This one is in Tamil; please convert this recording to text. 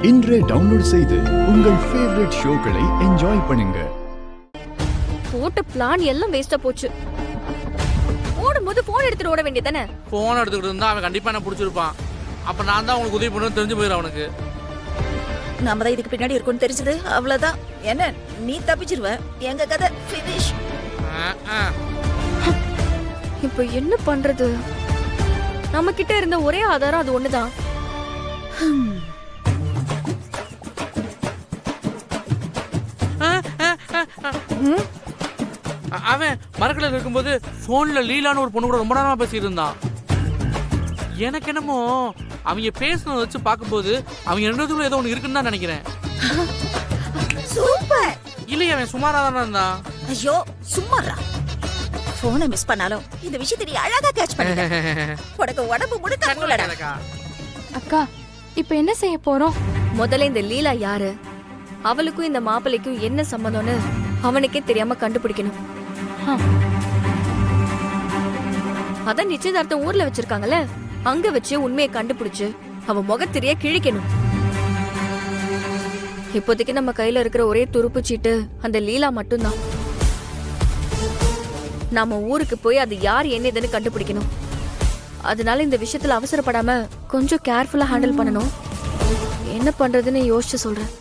இன்றே டவுன்லோட் செய்து உங்கள் ஃபேவரட் ஷோக்களை என்ஜாய் பண்ணுங்க. போட்ட பிளான் எல்லாம் வேஸ்டா போச்சு. ஓடும்போது போன் எடுத்துட்டு ஓட வேண்டியதானே. போன் எடுத்துக்கிட்டு இருந்தா அவன் கண்டிப்பா என்ன பிடிச்சிருப்பான். அப்ப நான் தான் உங்களுக்கு உதவி பண்ணணும்னு தெரிஞ்சு போயிடும் அவனுக்கு. நாம தான் இதுக்கு பின்னாடி இருக்கும்னு தெரிஞ்சது அவ்வளவுதான். என்ன நீ தப்பிச்சிருவ, எங்க கதை ஃபினிஷ். இப்ப என்ன பண்றது? நம்ம கிட்ட இருந்த ஒரே ஆதாரம் அது ஒண்ணுதான். அவன் மரக்கடையில் இருக்கும்போது போன்ல லீலான்னு ஒரு பொண்ணு கூட ரொம்ப நேரமா பேசிட்டு இருந்தான். எனக்கு என்னமோ அவங்க பேசுனதை வச்சு பார்க்கும்போது அவங்க ரெண்டுக்குள்ள ஏதோ ஒன்று இருக்குன்னு தான் நினைக்கிறேன். சூப்பர். இல்லையே அவன் சுமாரா தானே இருந்தான். ஐயோ சும்மாடா. போனை மிஸ் பண்ணாலும் இந்த விஷயத்தை நீ அழகா கேட்ச் பண்ணிட்ட. உனக்கு உடம்பு முழுக்க மூளடா. அக்கா இப்ப என்ன செய்ய போறோம்? முதல்ல இந்த லீலா யாரு, அவளுக்கும் இந்த மாப்பிள்ளைக்கும் என்ன சம்மதம்னு அவனுக்கே தெரியாம கண்டுபிடிக்கணும். அதான் நிச்சயதார்த்தம் ஊர்ல வச்சிருக்காங்கல்ல, அங்க வச்சு உண்மையை கண்டுபிடிச்சு அவன் முகத்திரிய கிழிக்கணும். இப்போதைக்கு நம்ம கையில இருக்கிற ஒரே துருப்பு சீட்டு அந்த லீலா மட்டும்தான். நாம ஊருக்கு போய் அது யார் என்னதுன்னு கண்டுபிடிக்கணும். அதனால இந்த விஷயத்துல அவசரப்படாம கொஞ்சம் கேர்ஃபுல்லா ஹேண்டில் பண்ணணும். என்ன பண்றதுன்னு யோசிச்சு சொல்றேன்.